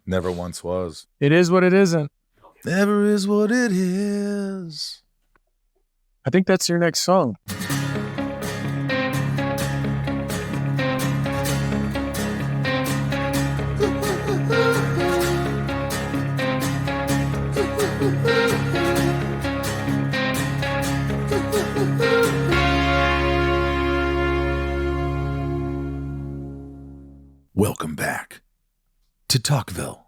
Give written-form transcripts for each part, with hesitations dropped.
Never once was. It is what it isn't. Never is what it is. I think that's your next song. Welcome back to Talkville,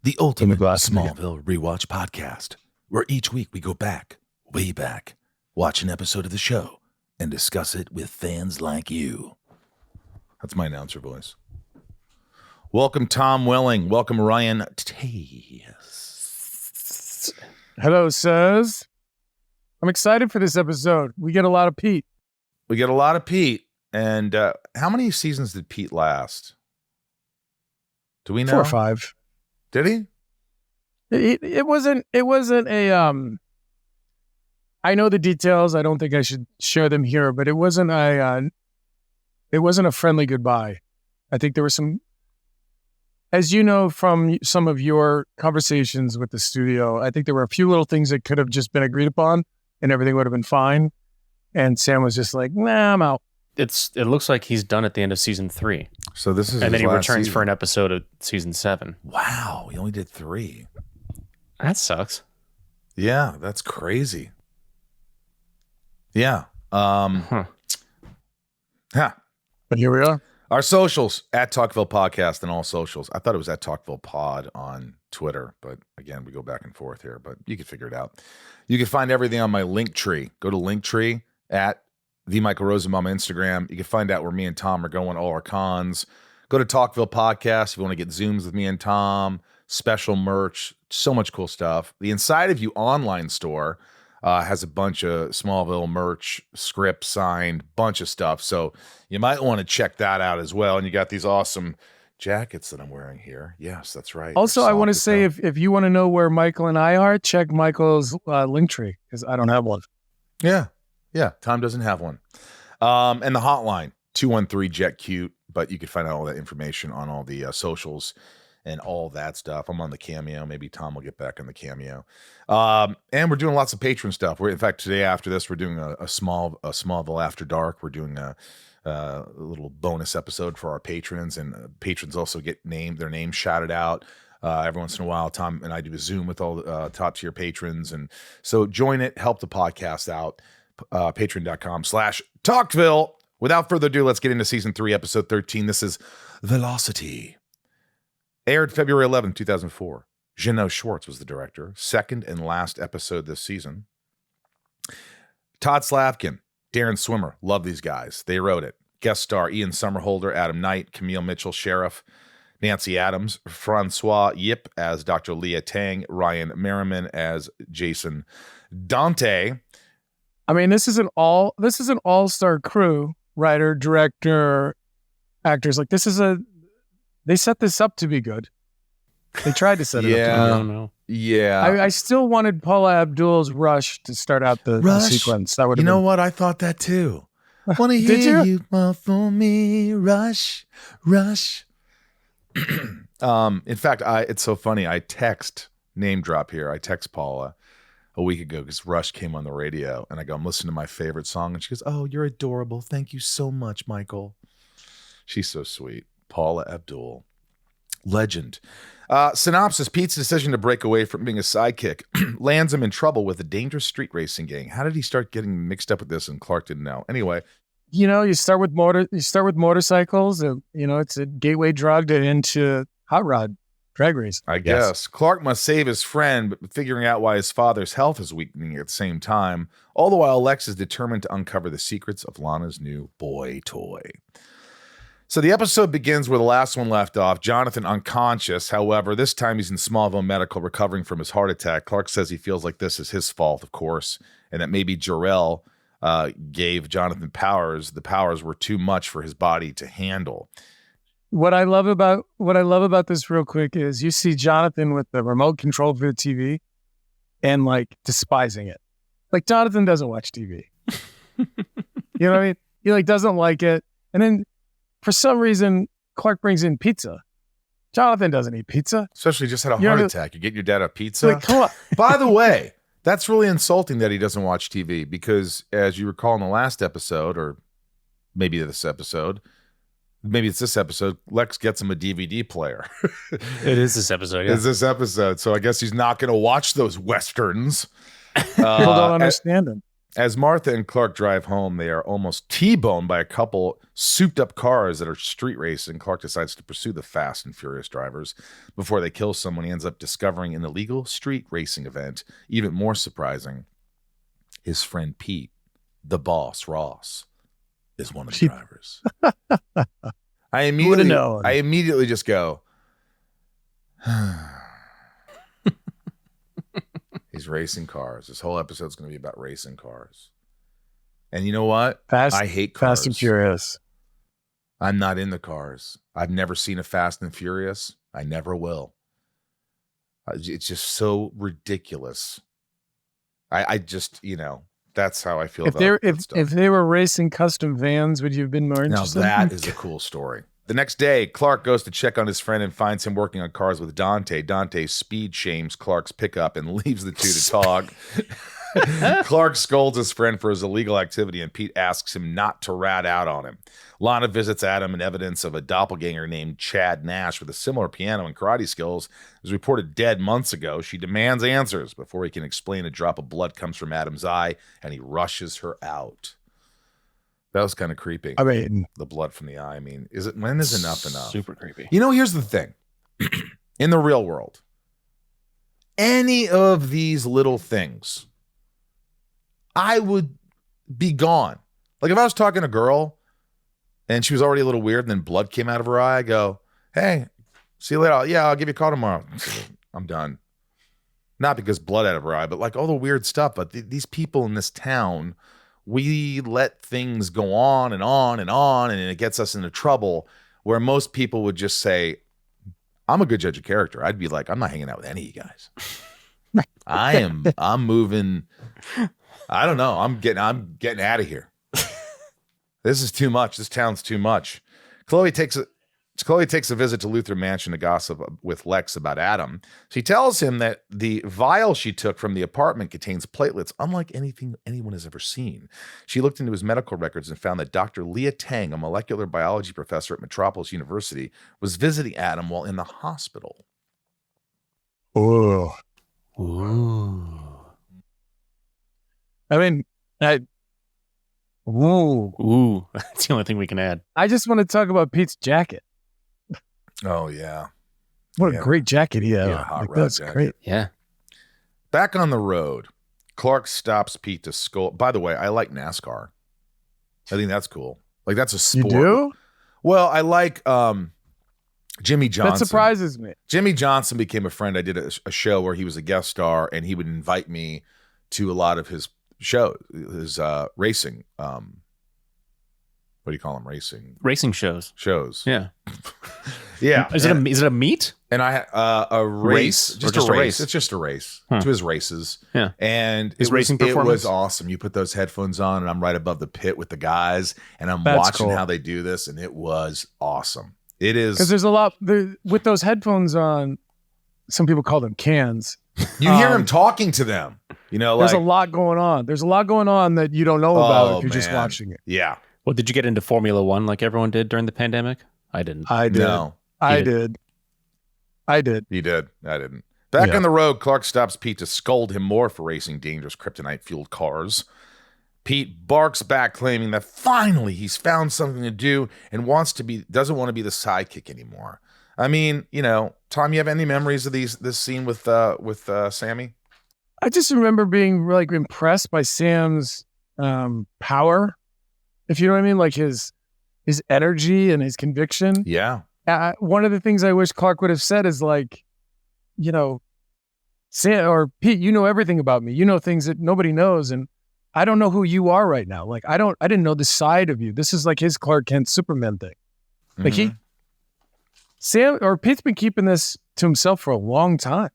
the ultimate glasses Smallville rewatch podcast, where each week we go back, way back, watch an episode of the show, and discuss it with fans like you. That's my announcer voice. Welcome, Tom Welling. Welcome, Ryan Tays. Hello, sirs. I'm excited for this episode. We get a lot of Pete. We get a lot of Pete. And how many seasons did Pete last? Do we know? 4 or 5. Did he? It wasn't a I know the details. I don't think I should share them here, but it wasn't a friendly goodbye. I think there were some, as you know from some of your conversations with the studio, I think there were a few little things that could have just been agreed upon and everything would have been fine. And Sam was just like, nah, I'm out. It looks like he's done at the end of season 3. So this is and then he returns season. for an episode of season 7. Wow, he only did 3. That sucks. Yeah, that's crazy. Yeah. But here we are. Our socials at Talkville Podcast and all socials. I thought it was at Talkville Pod on Twitter, but again, we go back and forth here, but you can figure it out. You can find everything on my Linktree. Go to Linktree at the Michael Rosenbaum Instagram. You can find out where me and Tom are going, all our cons. Go to Talkville Podcast if you want to get Zooms with me and Tom, special merch, so much cool stuff. The Inside of You online store has a bunch of Smallville merch, scripts signed, bunch of stuff. So you might want to check that out as well. And you got these awesome jackets that I'm wearing here. Yes, that's right. Also, I want to say if you want to know where Michael and I are, check Michael's Linktree because I don't have one. Yeah, Tom doesn't have one. And the hotline, 213-JET-CUTE, but you can find out all that information on all the socials and all that stuff. I'm on the Cameo. Maybe Tom will get back on the Cameo. And we're doing lots of patron stuff. In fact, today after this, we're doing a Smallville After Dark. We're doing a little bonus episode for our patrons, and patrons also get their names shouted out. Every once in a while, Tom and I do a Zoom with all the top tier patrons. And so join it, help the podcast out. Patreon.com/Talkville. Without further ado, let's get into season 3, episode 13. This is Velocity. Aired February 11, 2004. Jeannot Schwartz was the director. Second and last episode this season. Todd Slavkin, Darren Swimmer. Love these guys. They wrote it. Guest star Ian Somerhalder, Adam Knight, Camille Mitchell, Sheriff, Nancy Adams, Francois Yip as Dr. Leah Tang, Ryan Merriman as Jason Dante. I mean, this is an all-star crew, writer, director, actors. Like they set this up to be good. They tried to set it up to be good. I don't know. Yeah. I still wanted Paula Abdul's Rush to start out the sequence. That would. You know what? I thought that too. Want to hear you fall for me, Rush. In fact, it's so funny. I text Paula a week ago because Rush came on the radio, and I go, I'm listening to my favorite song, and she goes, oh, you're adorable. Thank you so much, Michael. She's so sweet. Paula Abdul. Legend. Synopsis: Pete's decision to break away from being a sidekick lands him in trouble with a dangerous street racing gang. How did he start getting mixed up with this? And Clark didn't know. Anyway, you start with motorcycles. It's a gateway drug into hot rod drag race. I guess. Clark must save his friend, but figuring out why his father's health is weakening at the same time. All the while, Lex is determined to uncover the secrets of Lana's new boy toy. So the episode begins where the last one left off, Jonathan unconscious. However, this time he's in Smallville Medical recovering from his heart attack. Clark says he feels like this is his fault, of course, and that maybe Jor-El gave Jonathan powers. The powers were too much for his body to handle. What I love about this real quick is you see Jonathan with the remote control for the TV and like despising it. Like Jonathan doesn't watch TV. You know what I mean? He like doesn't like it. And then for some reason, Clark brings in pizza Jonathan doesn't eat pizza. Especially just had a You heart know, attack. You get your dad a pizza. Like, come on. By the way, that's really insulting that he doesn't watch TV because, as you recall in the last episode, or maybe this episode, maybe it's this episode, Lex gets him a DVD player. It is this episode. Yeah. It's this episode. So I guess he's not going to watch those Westerns. People don't understand him. As Martha and Clark drive home, they are almost T-boned by a couple souped-up cars that are street racing. Clark decides to pursue the fast and furious drivers before they kill someone. He ends up discovering an illegal street racing event. Even more surprising, his friend Pete, the boss, Ross, is one of the drivers. I immediately just go, he's racing cars. This whole episode's going to be about racing cars. And you know what? I hate cars. Fast and Furious. I'm not in the cars. I've never seen a Fast and Furious. I never will. It's just so ridiculous. I just, that's how I feel about it. If they were racing custom vans, would you have been more interested? Now that is a cool story. The next day, Clark goes to check on his friend and finds him working on cars with Dante. Dante speed shames Clark's pickup and leaves the two to talk. Clark scolds his friend for his illegal activity, and Pete asks him not to rat out on him. Lana visits Adam, and evidence of a doppelganger named Chad Nash with a similar piano and karate skills was reported dead months ago. She demands answers. Before he can explain, a drop of blood comes from Adam's eye, and he rushes her out. That was kind of creepy. I mean, the blood from the eye. I mean, when is enough? Super creepy. Here's the thing. In the real world, any of these little things, I would be gone. Like if I was talking to a girl and she was already a little weird and then blood came out of her eye, I go, hey, see you later. I'll give you a call tomorrow. I'm done. Not because blood out of her eye, but like all the weird stuff. But these people in this town, we let things go on and on and on, and it gets us into trouble where most people would just say, I'm a good judge of character. I'd be like, I'm not hanging out with any of you guys. I'm moving. I don't know. I'm getting out of here. This is too much. This town's too much. Chloe takes a visit to Luther Mansion to gossip with Lex about Adam. She tells him that the vial she took from the apartment contains platelets unlike anything anyone has ever seen. She looked into his medical records and found that Dr. Leah Tang, a molecular biology professor at Metropolis University, was visiting Adam while in the hospital. Oh. Ooh. I mean, Ooh. That's the only thing we can add. I just want to talk about Pete's jacket. Oh, yeah. What a great jacket he had. Yeah, hot rod that's jacket. great. Yeah. Back on the road, Clark stops Pete to scold. By the way, I like NASCAR. I think that's cool. Like, that's a sport. You do? Well, I like Jimmy Johnson. That surprises me. Jimmy Johnson became a friend. I did a show where he was a guest star, and he would invite me to a lot of his shows, his racing. What do you call them? Racing shows. Yeah. Yeah. Is it a meet? And I a race, just a race. It's just a race to his races. Yeah. And his racing performance. It was awesome. You put those headphones on, and I'm right above the pit with the guys, and I'm That's watching cool. how they do this, and it was awesome. It is because there's a lot with those headphones on. Some people call them cans. You hear him talking to them. There's a lot going on. There's a lot going on that you don't know about if you're just watching it. Yeah. Well, did you get into Formula One like everyone did during the pandemic? I didn't. I did. No. I did. You did. I didn't. Back on the road, Clark stops Pete to scold him more for racing dangerous kryptonite-fueled cars. Pete barks back, claiming that finally he's found something to do and doesn't want to be the sidekick anymore. I mean, Tom, you have any memories of this scene with Sammy? I just remember being like impressed by Sam's power, if you know what I mean, like his energy and his conviction. Yeah. One of the things I wish Clark would have said is like, Sam or Pete, you know everything about me. You know things that nobody knows, and I don't know who you are right now. Like I didn't know this side of you. This is like his Clark Kent Superman thing. Like Sam or Pete's been keeping this to himself for a long time.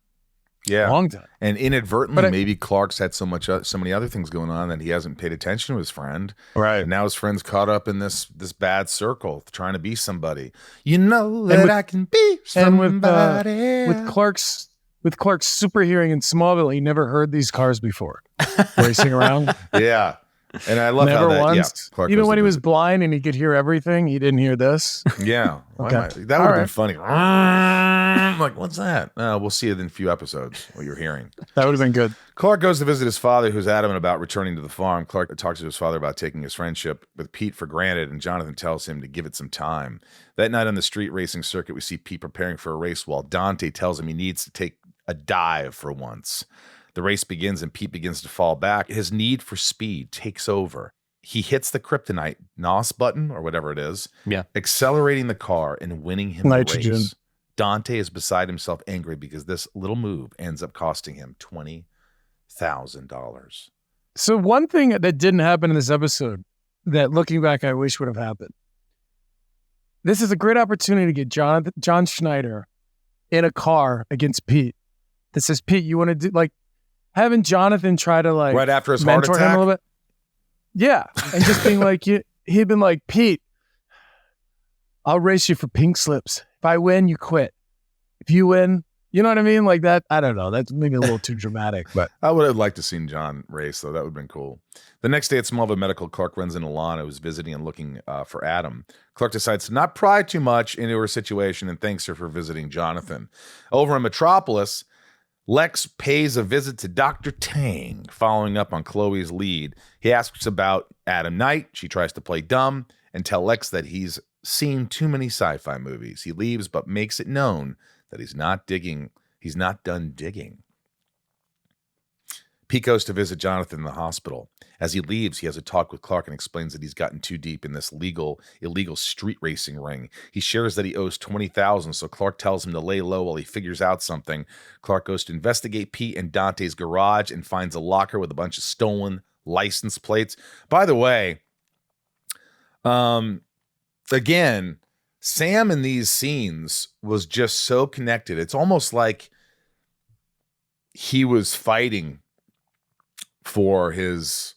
Yeah. Long time. And inadvertently, But maybe Clark's had so many other things going on that he hasn't paid attention to his friend. Right. And now his friend's caught up in this bad circle, trying to be somebody. You know that I can be somebody. And with Clark's super hearing in Smallville, he never heard these cars before racing around. Yeah. And I love Never how that, once. Clark Even goes when to he was visit. blind and he could hear everything, he didn't hear this. Yeah. Okay. That would have been funny. I'm like, what's that? We'll see it in a few episodes, what you're hearing. That would have been good. Clark goes to visit his father, who's adamant about returning to the farm. Clark talks to his father about taking his friendship with Pete for granted, and Jonathan tells him to give it some time. That night on the street racing circuit, we see Pete preparing for a race while Dante tells him he needs to take a dive for once. The race begins and Pete begins to fall back. His need for speed takes over. He hits the kryptonite NOS button or whatever it is, accelerating the car and winning him Nitrogen. the race. Dante is beside himself angry because this little move ends up costing him $20,000. So one thing that didn't happen in this episode that looking back, I wish would have happened. This is a great opportunity to get John Schneider in a car against Pete. That says, Pete, you want to do like having Jonathan try to like Right after his heart mentor him attack? a little bit. Yeah. And just being like, he'd been like, Pete, I'll race you for pink slips. If I win, you quit. If you win, you know what I mean? Like that. I don't know. That's maybe a little too dramatic, but I would have liked to seen John race, though. That would have been cool. The next day at Smallville Medical, Clark runs into Lana, who's visiting and looking for Adam. Clark decides to not pry too much into her situation and thanks her for visiting Jonathan. Over in Metropolis, Lex pays a visit to Dr. Tang, following up on Chloe's lead. He asks about Adam Knight. She tries to play dumb and tell Lex that he's seen too many sci-fi movies. He leaves, but makes it known that he's not done digging. Pete goes to visit Jonathan in the hospital. As he leaves, he has a talk with Clark and explains that he's gotten too deep in this illegal street racing ring. He shares that he owes $20,000, so Clark tells him to lay low while he figures out something. Clark goes to investigate Pete and Dante's garage and finds a locker with a bunch of stolen license plates. By the way, again, Sam in these scenes was just so connected. It's almost like he was fighting for his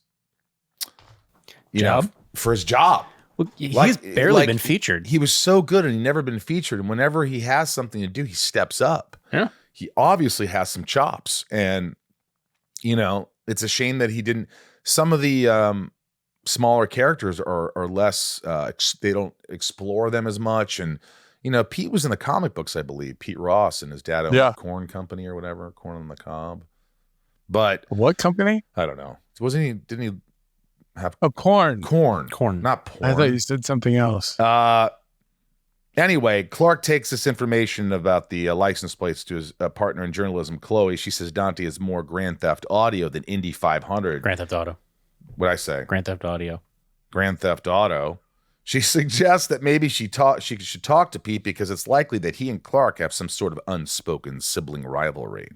job. For his job. Well, he's barely been featured. He was so good and he never been featured. And whenever he has something to do, he steps up. Yeah. He obviously has some chops. And, it's a shame that he didn't. Some of the smaller characters are less, they don't explore them as much. And, Pete was in the comic books, I believe. Pete Ross and his dad owned a corn company or whatever, Corn on the Cob. But what company? I don't know. Didn't he have corn? Corn, not porn. I thought you said something else. Anyway, Clark takes this information about the license plates to his partner in journalism, Chloe. She says Dante is more Grand Theft Audio than Indy 500. Grand Theft Auto. What'd I say? Grand Theft Audio. Grand Theft Auto. She suggests that maybe she should talk to Pete because it's likely that he and Clark have some sort of unspoken sibling rivalry.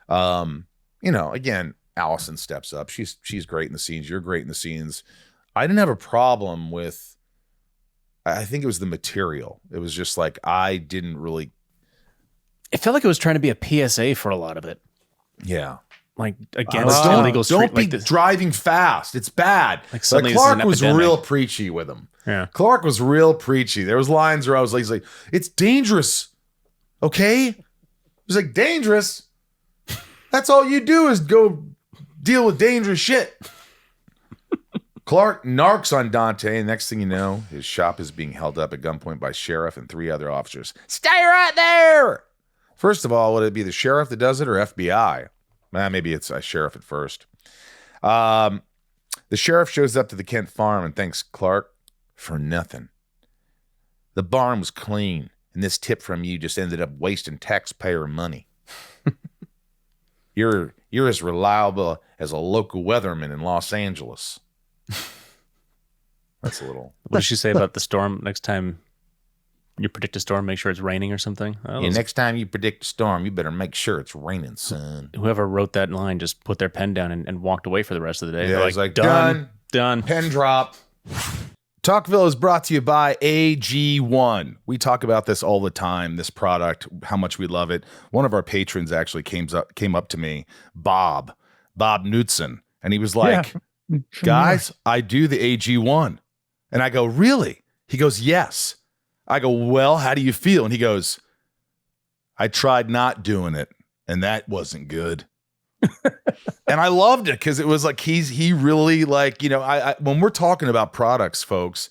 Again, Allison steps up. She's great in the scenes. You're great in the scenes. I didn't have a problem with, I think it was the material. It was just like, I didn't really. It felt like it was trying to be a PSA for a lot of it. Yeah. Like, again, don't be driving fast. It's bad. Like Clark was real preachy with him. Yeah. Clark was real preachy. There was lines where I was like, he's like, it's dangerous. Okay? He's like, dangerous? That's all you do is go deal with dangerous shit. Clark narcs on Dante, and next thing you know, his shop is being held up at gunpoint by sheriff and 3 other officers. Stay right there! First of all, would it be the sheriff that does it or FBI? Maybe it's a sheriff at first. The sheriff shows up to the Kent farm and thanks Clark for nothing. The barn was clean, and this tip from you just ended up wasting taxpayer money. You're as reliable as a local weatherman in Los Angeles. That's a little. What did she say about the storm? Next time you predict a storm, make sure it's raining or something. Next time you predict a storm, you better make sure it's raining, son. Whoever wrote that line just put their pen down and walked away for the rest of the day. Yeah, They're like done. Done. Pen drop. Talkville is brought to you by AG1. We talk about this all the time, this product, how much we love it. One of our patrons actually came up to me, Bob Knutson, and he was like, guys, I do the AG1. And I go, really? He goes, yes. I go, well, how do you feel? And he goes, I tried not doing it, and that wasn't good. And I loved it because it was like he really like, you know, I when we're talking about products, folks,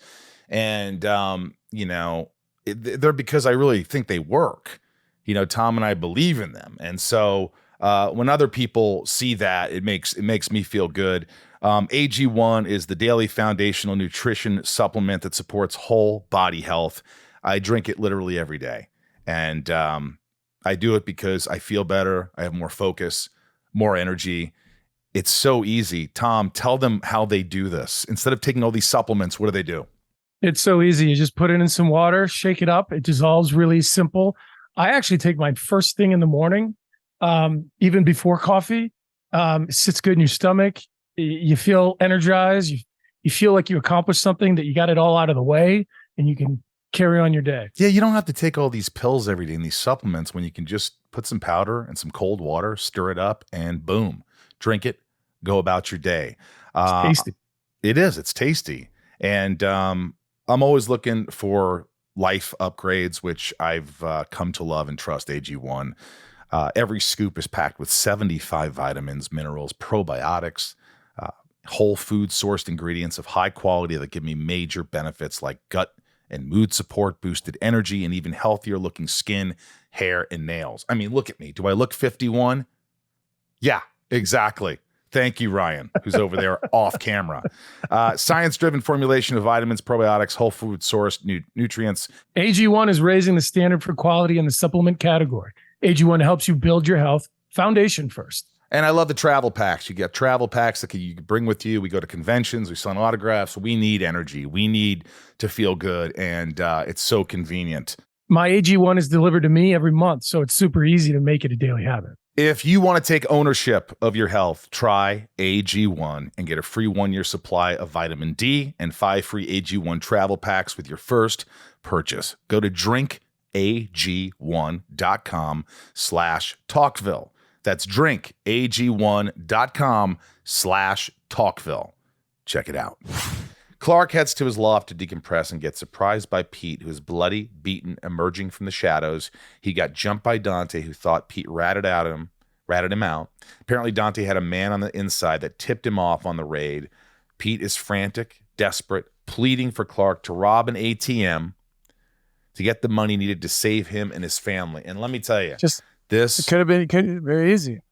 and they're because I really think they work. You know, Tom and I believe in them, and so when other people see that, it makes me feel good. AG1 is the daily foundational nutrition supplement that supports whole body health. I drink it literally every day, and I do it because I feel better. I have more focus, more energy. It's so easy. Tom, tell them how they do this. Instead of taking all these supplements, what do? It's so easy. You just put it in some water, shake it up. It dissolves really simple. I actually take mine first thing in the morning, even before coffee. It sits good in your stomach. You feel energized. You feel like you accomplished something, that you got it all out of the way, and you can carry on your day. Yeah, you don't have to take all these pills every day and these supplements when you can just put some powder and some cold water, stir it up, and boom, drink it, go about your day. It's tasty. It is. It's tasty. And I'm always looking for life upgrades, which I've come to love and trust AG1. Every scoop is packed with 75 vitamins, minerals, probiotics, whole food sourced ingredients of high quality that give me major benefits like gut and mood support, boosted energy, and even healthier looking skin, hair, and nails. I mean, look at me. Do I look 51? Yeah, exactly. Thank you, Ryan, who's over there off camera. Science-driven formulation of vitamins, probiotics, whole food sourced nutrients. AG1 is raising the standard for quality in the supplement category. AG1 helps you build your health foundation first. And I love the travel packs. You get travel packs that you can bring with you. We go to conventions. We sign autographs. We need energy. We need to feel good. And it's so convenient. My AG1 is delivered to me every month, so it's super easy to make it a daily habit. If you want to take ownership of your health, try AG1 and get a free 1-year supply of vitamin D and 5 free AG1 travel packs with your first purchase. Go to drinkag1.com/Talkville. That's drinkag1.com/Talkville. Check it out. Clark heads to his loft to decompress and gets surprised by Pete, who is bloody, beaten, emerging from the shadows. He got jumped by Dante, who thought Pete ratted him out. Apparently, Dante had a man on the inside that tipped him off on the raid. Pete is frantic, desperate, pleading for Clark to rob an ATM to get the money needed to save him and his family. And let me tell you, it could have been very easy.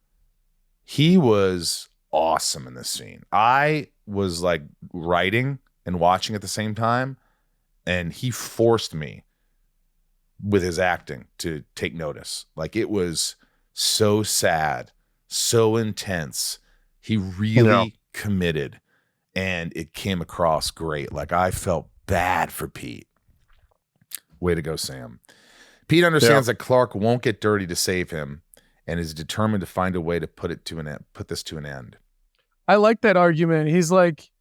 He was awesome in this scene. I was like writing and watching at the same time, and he forced me with his acting to take notice. Like, it was so sad, so intense. He really committed, and it came across great. Like, I felt bad for Pete. Way to go, Sam. Pete understands that Clark won't get dirty to save him and is determined to find a way to put this to an end. I like that argument. He's like,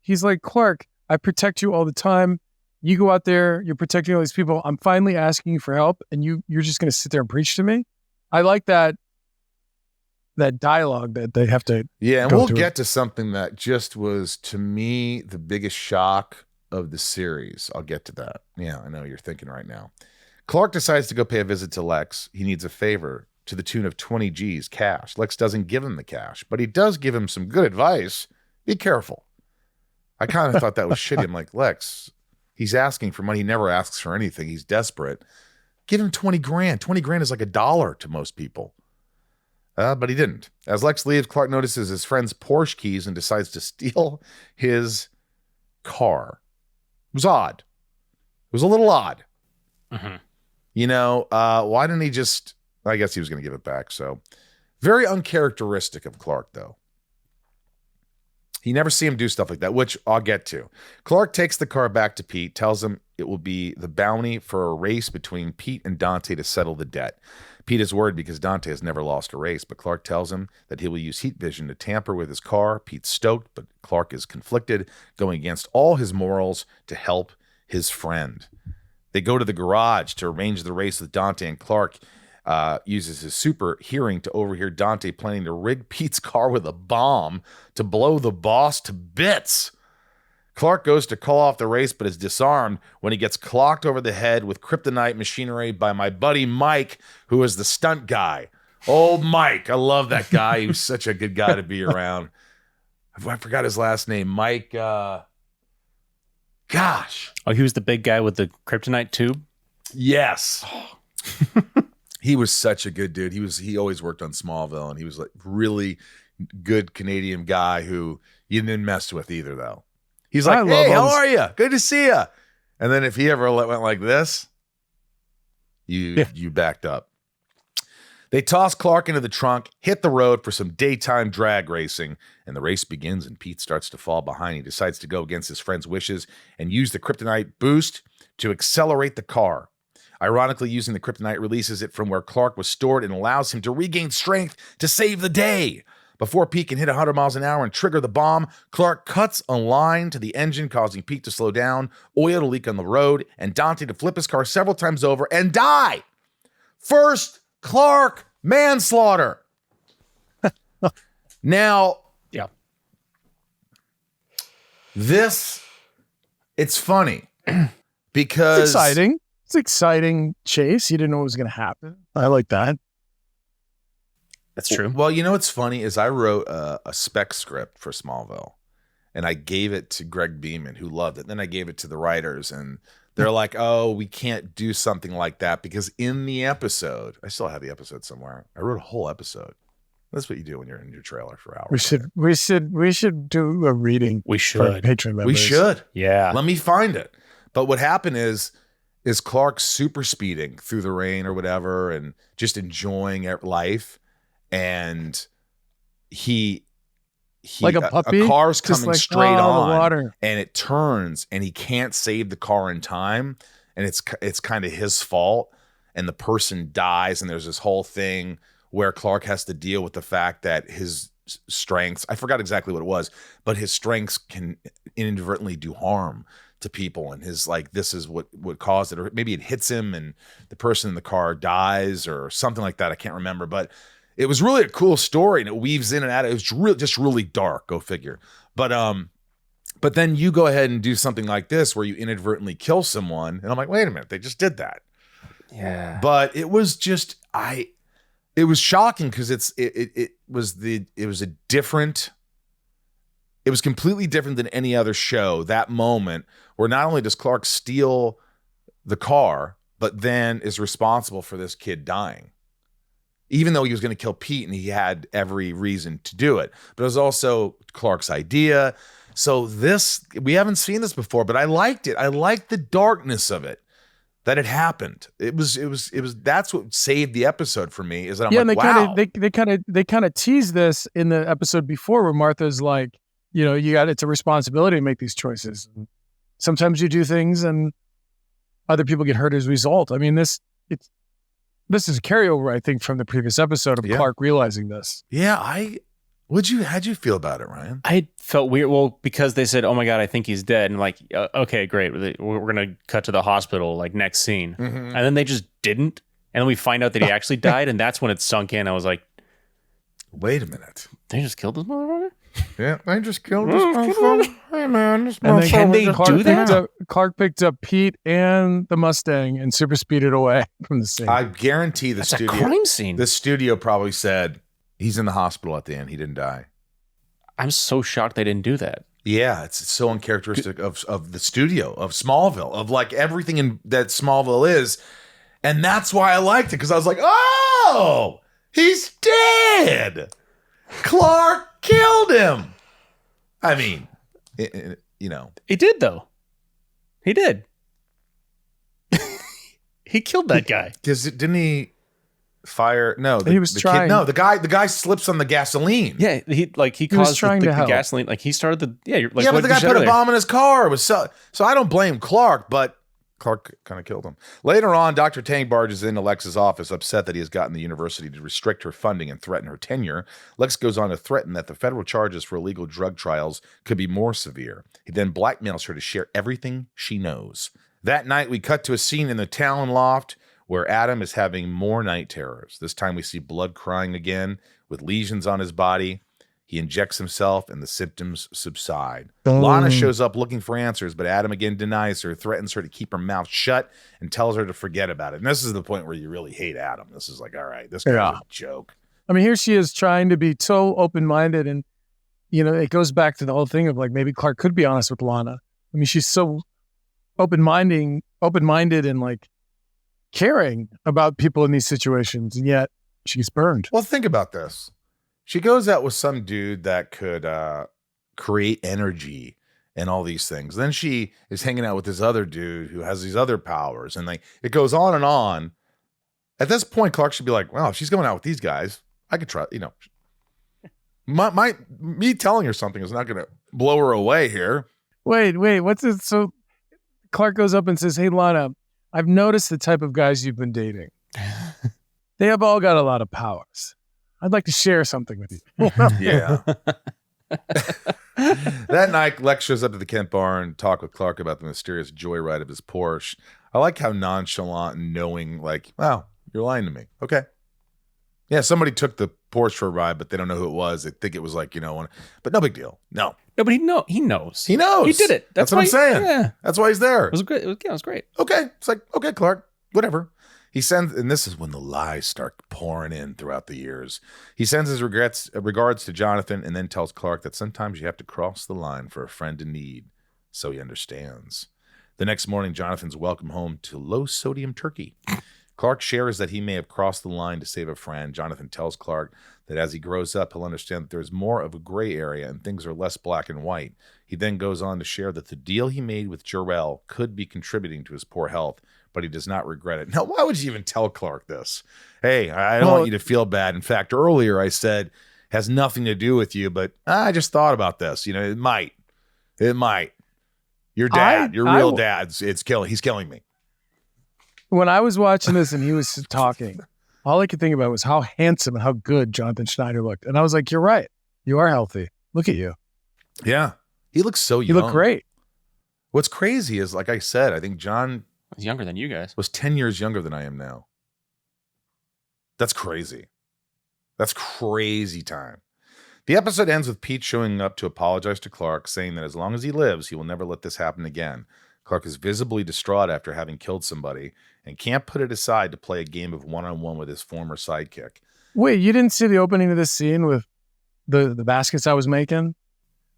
Clark, I protect you all the time. You go out there, you're protecting all these people. I'm finally asking you for help, and you're just going to sit there and preach to me. I like that dialogue that they have to. Yeah, and we'll get to something that just was, to me, the biggest shock of the series. I'll get to that. Yeah, I know you're thinking right now. Clark decides to go pay a visit to Lex. He needs a favor to the tune of 20 G's cash. Lex doesn't give him the cash, but he does give him some good advice. Be careful. I kind of thought that was shitty. I'm like, Lex, he's asking for money. He never asks for anything. He's desperate. Give him 20 grand. 20 grand is like $1 to most people. But he didn't. As Lex leaves, Clark notices his friend's Porsche keys and decides to steal his car. It was odd. It was a little odd. Mm-hmm. You know, why didn't he just... I guess he was going to give it back. So very uncharacteristic of Clark, though. You never see him do stuff like that, which I'll get to. Clark takes the car back to Pete, tells him it will be the bounty for a race between Pete and Dante to settle the debt. Pete is worried because Dante has never lost a race, but Clark tells him that he will use heat vision to tamper with his car. Pete's stoked, but Clark is conflicted, going against all his morals to help his friend. They go to the garage to arrange the race with Dante, and Clark uses his super hearing to overhear Dante planning to rig Pete's car with a bomb to blow the boss to bits. Clark goes to call off the race, but is disarmed when he gets clocked over the head with kryptonite machinery by my buddy Mike, who is the stunt guy. Old Mike. I love that guy. He was such a good guy to be around. I forgot his last name. Mike, gosh. Oh, he was the big guy with the kryptonite tube? Yes. He was such a good dude. He always worked on Smallville, and he was like really good Canadian guy who you didn't mess with either, though. He's like, hey, how are you? Good to see you. And then if he ever went like this, you backed up. They toss Clark into the trunk, hit the road for some daytime drag racing, and the race begins, and Pete starts to fall behind. He decides to go against his friend's wishes and use the kryptonite boost to accelerate the car. Ironically, using the kryptonite releases it from where Clark was stored and allows him to regain strength to save the day. Before Pete can hit 100 miles an hour and trigger the bomb, Clark cuts a line to the engine, causing Pete to slow down, oil to leak on the road, and Dante to flip his car several times over and die. First Clark manslaughter. Now, yeah, it's funny because it's exciting. It's exciting chase. You didn't know what was going to happen. I like that. That's true. Well, you know what's funny is I wrote a spec script for Smallville, and I gave it to Greg Beeman, who loved it. Then I gave it to the writers, and they're like, oh, we can't do something like that because in the episode, I still have the episode somewhere. I wrote a whole episode. That's what you do when you're in your trailer for hours. We should do a reading. We should. For Patreon members. We should. Yeah. Let me find it. But what happened is Clark super speeding through the rain or whatever and just enjoying life. And he like a puppy, a car's coming like, straight on the water. And it turns and he can't save the car in time. And it's kind of his fault. And the person dies. And there's this whole thing where Clark has to deal with the fact that his strengths, I forgot exactly what it was, but his strengths can inadvertently do harm to people. And his this is what caused it. Or maybe it hits him and the person in the car dies or something like that. I can't remember, but it was really a cool story and it weaves in and out. It was just really dark. Go figure. But then you go ahead and do something like this where you inadvertently kill someone. And I'm like, wait a minute, they just did that. Yeah. But it was just, it was shocking because it was completely different than any other show. That moment where not only does Clark steal the car, but then is responsible for this kid dying. Even though he was going to kill Pete and he had every reason to do it. But it was also Clark's idea. So we haven't seen this before, but I liked it. I liked the darkness of it, that it happened. It was that's what saved the episode for me is that I'm like, wow. They kind of teased this in the episode before where Martha's like, it's a responsibility to make these choices. Sometimes you do things and other people get hurt as a result. I mean, this is a carryover, I think, from the previous episode of Clark realizing this. Yeah, how'd you feel about it, Ryan? I felt weird. Well, because they said, "Oh my God, I think he's dead," and like, okay, great, we're gonna cut to the hospital, like next scene, and then they just didn't, and then we find out that he actually died, and that's when it sunk in. I was like, "Wait a minute, they just killed this motherfucker." Yeah, they just killed this motherfucker. Hey man, this motherfucker. Can they do that? Clark picked up Pete and the Mustang and super speeded away from the scene. I guarantee that's a crime scene. The studio probably said he's in the hospital at the end. He didn't die. I'm so shocked they didn't do that. Yeah, it's so uncharacteristic of the studio, of Smallville, of like everything that Smallville is. And that's why I liked it, because I was like, oh, he's dead. Clark killed him. I mean, He did, though. He did. He killed that guy. Didn't he fire? No, he was trying. The guy slips on the gasoline. Yeah, he caused the gasoline. Like he started the but the guy put a bomb in his car. It was so I don't blame Clark, but Clark kind of killed him. Later on, Dr. Tang barges into Lex's office, upset that he has gotten the university to restrict her funding and threaten her tenure. Lex goes on to threaten that the federal charges for illegal drug trials could be more severe. He then blackmails her to share everything she knows. That night, we cut to a scene in the Talon loft where Adam is having more night terrors. This time we see blood crying again with lesions on his body. He injects himself and the symptoms subside. Lana shows up looking for answers, but Adam again denies her, threatens her to keep her mouth shut, and tells her to forget about it. And this is the point where you really hate Adam. This is like, all right, this guy's a joke. I mean, here she is trying to be so open-minded, and, you know, it goes back to the whole thing of like, maybe Clark could be honest with Lana. I mean, she's so open-minded and like caring about people in these situations, and yet she's burned. Well, think about this. She goes out with some dude that could create energy and all these things. Then she is hanging out with this other dude who has these other powers. And like it goes on and on. At this point, Clark should be like, well, if she's going out with these guys, I could try, you know. Me telling her something is not going to blow her away here. Wait, what's this? So Clark goes up and says, hey, Lana, I've noticed the type of guys you've been dating. They have all got a lot of powers. I'd like to share something with you. Yeah. That night, Lex shows up to the Kent bar and talk with Clark about the mysterious joyride of his Porsche. I like how nonchalant and knowing, like, wow, you're lying to me. Okay. Yeah, somebody took the Porsche for a ride, but they don't know who it was. They think it was like, you know, but no big deal. No, but he knows. He knows. He did it. That's what I'm saying. Yeah. That's why he's there. It was great. It was great. Okay. It's like, okay, Clark, whatever. He sends, and this is when the lies start pouring in throughout the years. He sends his regards to Jonathan and then tells Clark that sometimes you have to cross the line for a friend in need, so he understands. The next morning, Jonathan's welcome home to low-sodium turkey. Clark shares that he may have crossed the line to save a friend. Jonathan tells Clark that as he grows up, he'll understand that there's more of a gray area and things are less black and white. He then goes on to share that the deal he made with Jarrell could be contributing to his poor health, but he does not regret it. Now, why would you even tell Clark this? Hey, I don't want you to feel bad. In fact, earlier I said, has nothing to do with you, but I just thought about this. You know, it might. Your dad, your real dad's, he's killing me. When I was watching this and he was talking, all I could think about was how handsome and how good Jonathan Schneider looked. And I was like, you're right. You are healthy. Look at you. Yeah. He looks so young. You look great. What's crazy is, like I said, I think John He's younger than you guys. Was 10 years younger than I am now. That's crazy. That's crazy time. The episode ends with Pete showing up to apologize to Clark, saying that as long as he lives, he will never let this happen again. Clark is visibly distraught after having killed somebody and can't put it aside to play a game of one-on-one with his former sidekick. Wait, you didn't see the opening of this scene with the baskets I was making?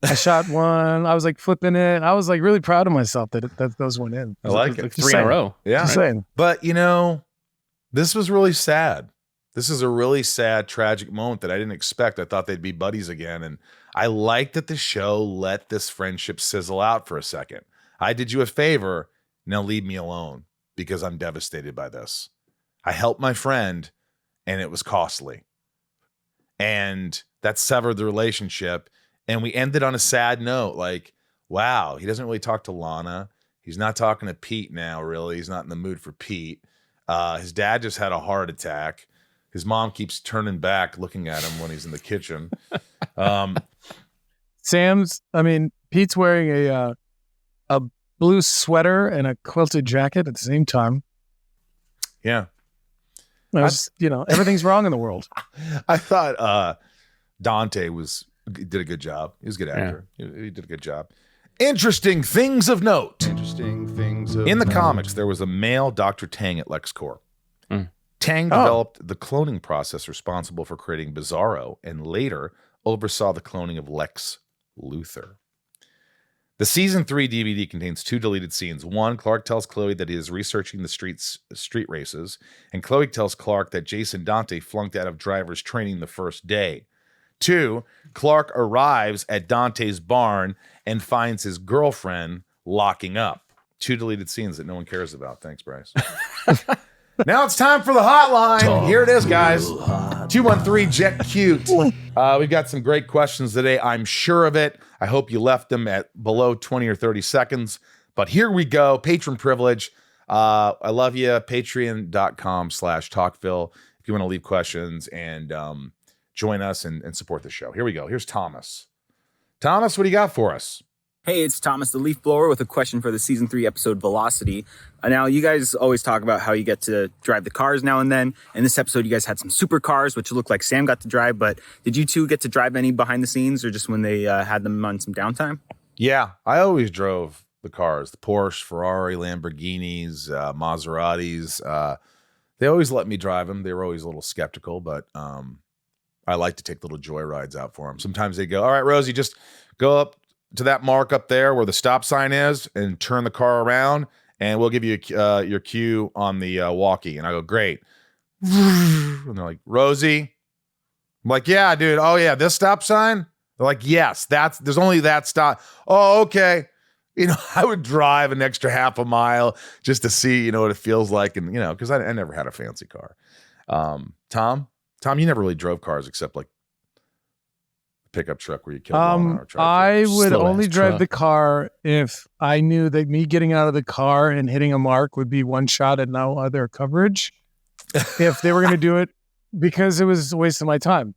I shot one. I was like flipping it. I was like really proud of myself that those went in. I like it. Like 3 in a row. Yeah. Just saying. But, you know, this was really sad. This is a really sad, tragic moment that I didn't expect. I thought they'd be buddies again. And I like that the show let this friendship sizzle out for a second. I did you a favor. Now leave me alone because I'm devastated by this. I helped my friend and it was costly. And that severed the relationship. And we ended on a sad note. Like, wow, he doesn't really talk to Lana. He's not talking to Pete now, really. He's not in the mood for Pete. His dad just had a heart attack. His mom keeps turning back, looking at him when he's in the kitchen. Pete's wearing a blue sweater and a quilted jacket at the same time. Yeah. Everything's wrong in the world. I thought Dante did a good job. He was a good actor. Yeah. He did a good job. Interesting things of note. In the comics, there was a male Dr. Tang at LexCorp. Tang developed the cloning process responsible for creating Bizarro and later oversaw the cloning of Lex Luthor. The season 3 DVD contains 2 deleted scenes. One, Clark tells Chloe that he is researching the street races, and Chloe tells Clark that Jason Dante flunked out of driver's training the first day. 2, Clark arrives at Dante's barn and finds his girlfriend locking up. 2 deleted scenes that no one cares about. Thanks, Bryce. Now it's time for the hotline. Here it is, guys. 213 Jet Cute. We've got some great questions today. I'm sure of it. I hope you left them at below 20 or 30 seconds. But here we go. Patron privilege. I love you. Patreon.com/talkville. If you want to leave questions and join us and support the show. Here we go. Here's Thomas. Thomas, what do you got for us? Hey, it's Thomas the Leaf Blower with a question for the season 3 episode Velocity. Now, you guys always talk about how you get to drive the cars now and then. In this episode, you guys had some supercars, which looked like Sam got to drive. But did you two get to drive any behind the scenes or just when they had them on some downtime? Yeah, I always drove the cars, the Porsche, Ferrari, Lamborghinis, Maseratis. They always let me drive them. They were always a little skeptical, but I like to take little joy rides out for them. Sometimes they go, all right, Rosie, just go up to that mark up there where the stop sign is and turn the car around, and we'll give you your cue on the walkie. And I go, great. And they're like, Rosie? I'm like, yeah, dude. Oh, yeah, this stop sign? They're like, yes, there's only that stop. Oh, okay. I would drive an extra half a mile just to see, what it feels like. And, because I never had a fancy car. Tom, you never really drove cars except like pickup truck where you killed Lana. I would only drive the car if I knew that me getting out of the car and hitting a mark would be one shot and no other coverage. If they were going to do it, because it was a waste of my time.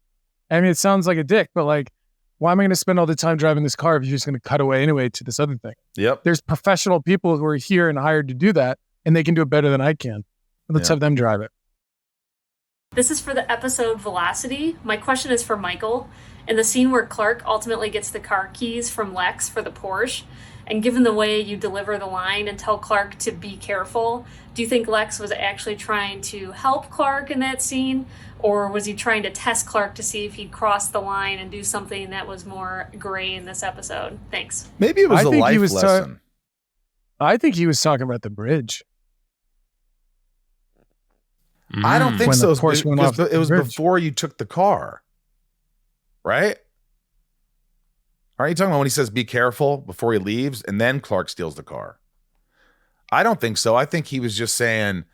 I mean, it sounds like a dick, but like, why am I going to spend all the time driving this car if you're just going to cut away anyway to this other thing? Yep. There's professional people who are here and hired to do that, and they can do it better than I can. Let's have them drive it. This is for the episode Velocity. My question is for Michael. In the scene where Clark ultimately gets the car keys from Lex for the Porsche, and given the way you deliver the line and tell Clark to be careful, do you think Lex was actually trying to help Clark in that scene? Or was he trying to test Clark to see if he'd cross the line and do something that was more gray in this episode? Thanks. Maybe it was a life lesson. I think he was talking about the bridge. I don't think so. It was bridge. before you took the car. Right? Aren't you talking about when he says be careful before he leaves and then Clark steals the car? I don't think so. I think he was just saying,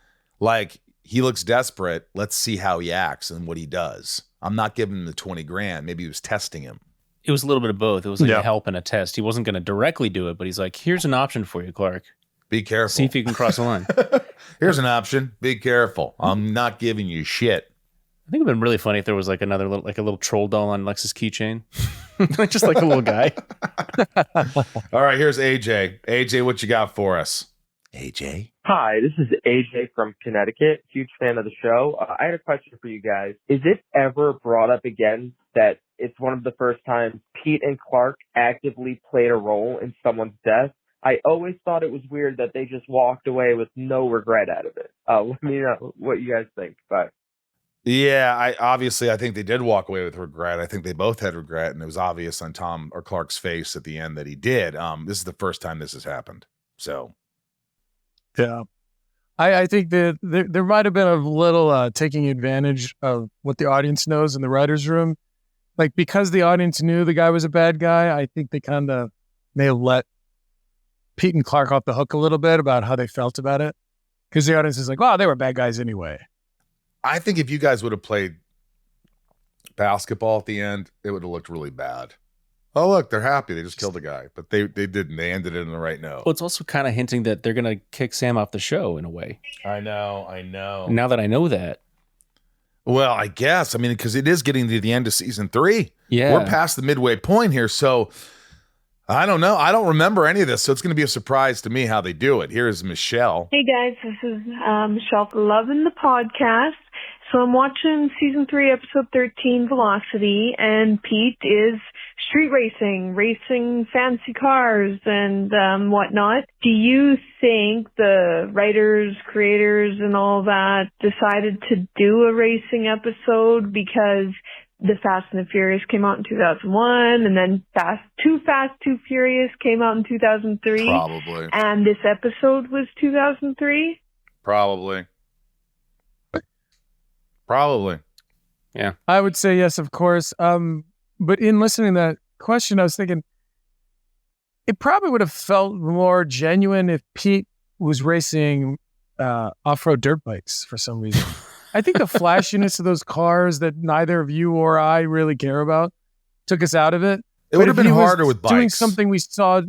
like, he looks desperate. Let's see how he acts and what he does. I'm not giving him the 20 grand. Maybe he was testing him. It was a little bit of both. It was like a help and a test. He wasn't going to directly do it, but he's like, here's an option for you, Clark. Be careful. See if you can cross the line. Here's an option. Be careful. I'm not giving you shit. I think it'd been really funny if there was like another little, like a little troll doll on Lex's keychain. Just like a little guy. All right, here's AJ. AJ, what you got for us? AJ? Hi, this is AJ from Connecticut. Huge fan of the show. I had a question for you guys. Is it ever brought up again that it's one of the first times Pete and Clark actively played a role in someone's death? I always thought it was weird that they just walked away with no regret out of it. Let me know what you guys think. Bye. Yeah, I think they did walk away with regret. I think they both had regret, and it was obvious on Tom or Clark's face at the end that he did. This is the first time this has happened. So, yeah, I think that there might have been a little taking advantage of what the audience knows in the writers' room. Like, because the audience knew the guy was a bad guy, I think they kind of may have let Pete and Clark off the hook a little bit about how they felt about it. Because the audience is like, oh, they were bad guys anyway. I think if you guys would have played basketball at the end, it would have looked really bad. Oh, look, they're happy. They just killed a guy. But they didn't. They ended it in the right note. Well, it's also kind of hinting that they're going to kick Sam off the show in a way. I know. Now that I know that. Well, I guess. I mean, because it is getting to the end of season 3. Yeah. We're past the midway point here. So I don't know. I don't remember any of this. So it's going to be a surprise to me how they do it. Here's Michelle. Hey, guys. This is Michelle. Loving the podcast. So I'm watching season 3, episode 13, Velocity, and Pete is street racing fancy cars and whatnot. Do you think the writers, creators, and all that decided to do a racing episode because the Fast and the Furious came out in 2001, and then Too Fast, Too Furious came out in 2003? Probably. And this episode was 2003? Probably. Yeah. I would say yes, of course. But in listening to that question, I was thinking it probably would have felt more genuine if Pete was racing off-road dirt bikes for some reason. I think the flashiness of those cars that neither of you or I really care about took us out of it. It would have been harder with bikes. Doing something we saw.